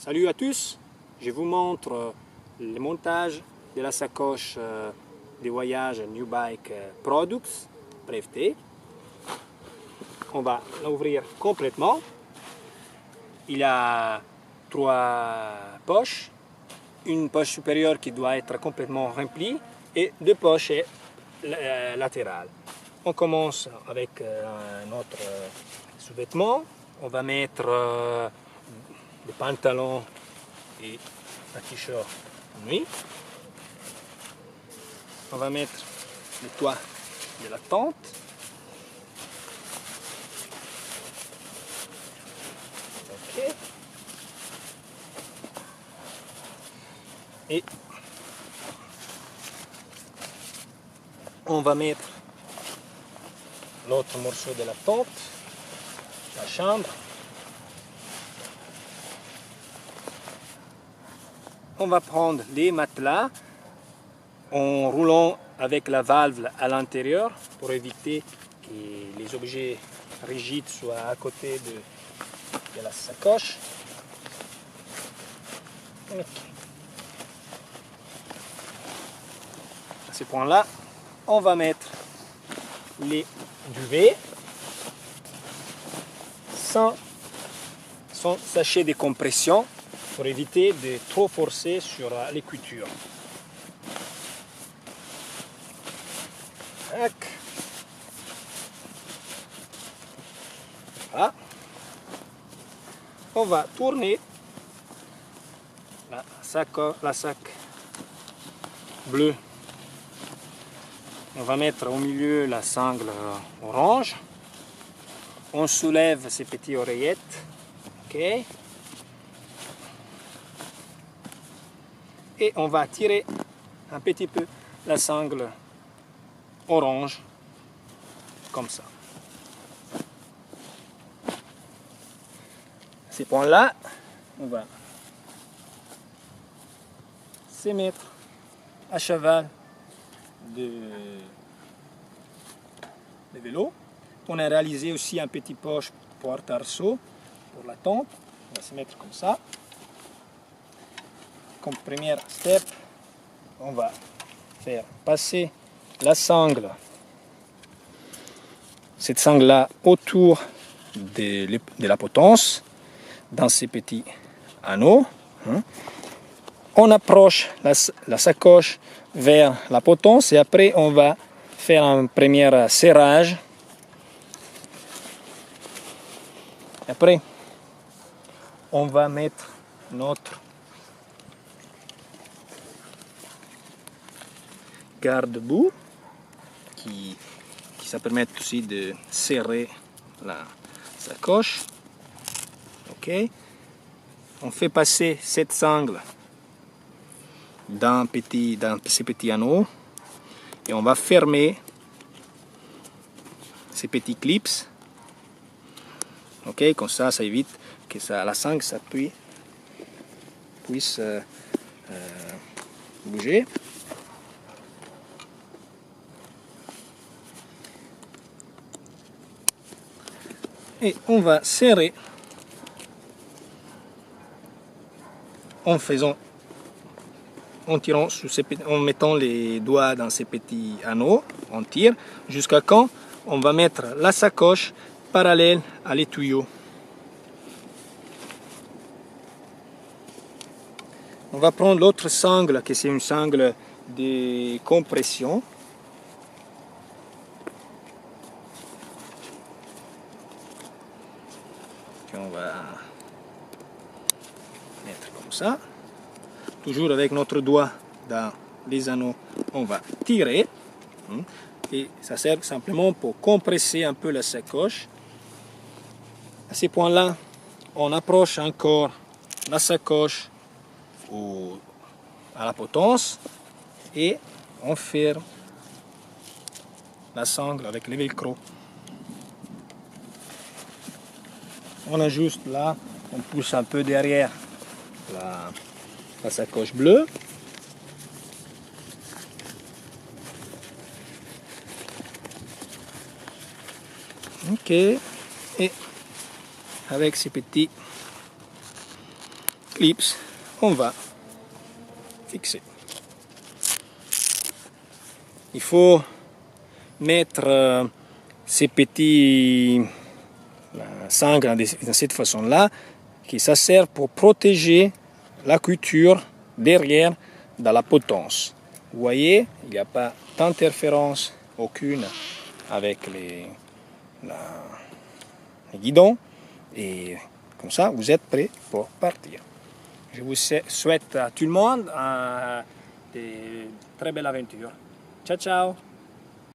Salut à tous, je vous montre le montage de la sacoche de voyage New Bike Products breveté. On va l'ouvrir complètement. Il a 3 poches, une poche supérieure qui doit être complètement remplie et 2 poches latérales. On commence avec notre sous-vêtement. On va mettre des pantalons et un t-shirt nuit. On va mettre le toit de la tente. Ok. Et on va mettre l'autre morceau de la tente, la chambre. On va prendre les matelas en roulant avec la valve à l'intérieur pour éviter que les objets rigides soient à côté de la sacoche. Okay. À ce point-là, on va mettre les duvets sans sachet de compression pour éviter de trop forcer sur les coutures. Voilà. On va tourner la sac bleue. On va mettre au milieu la sangle orange. On soulève ces petites oreillettes. Ok. Et on va tirer un petit peu la sangle orange comme ça. À ce point-là, on va se mettre à cheval de vélo. On a réalisé aussi un petit poche porte-arceau pour la tente. On va se mettre comme ça. Comme première step, on va faire passer la sangle, cette sangle-là, autour de la potence, dans ces petits anneaux. On approche la sacoche vers la potence et après on va faire un premier serrage. Après, on va mettre notre garde-boue qui ça permet aussi de serrer la sacoche. Ok. On fait passer cette sangle dans ces petits anneaux et on va fermer ces petits clips. Ok, comme ça évite que la sangle puisse bouger. Et on va serrer en mettant les doigts dans ces petits anneaux. On tire jusqu'à quand on va mettre la sacoche parallèle à les tuyaux. On va prendre l'autre sangle, qui c'est une sangle de compression. On va mettre comme ça. Toujours avec notre doigt dans les anneaux, on va tirer. Et ça sert simplement pour compresser un peu la sacoche. À ce point-là, on approche encore la sacoche à la potence et on ferme la sangle avec le velcro. On ajuste là, on pousse un peu derrière la sacoche bleue. Ok, et avec ces petits clips, on va fixer. Il faut mettre ces petits sangles de cette façon-là, que ça sert pour protéger la couture derrière dans la potence. Vous voyez, il n'y a pas d'interférence aucune avec les guidons. Et comme ça, vous êtes prêt pour partir. Je vous souhaite à tout le monde de très belles aventures. Ciao, ciao!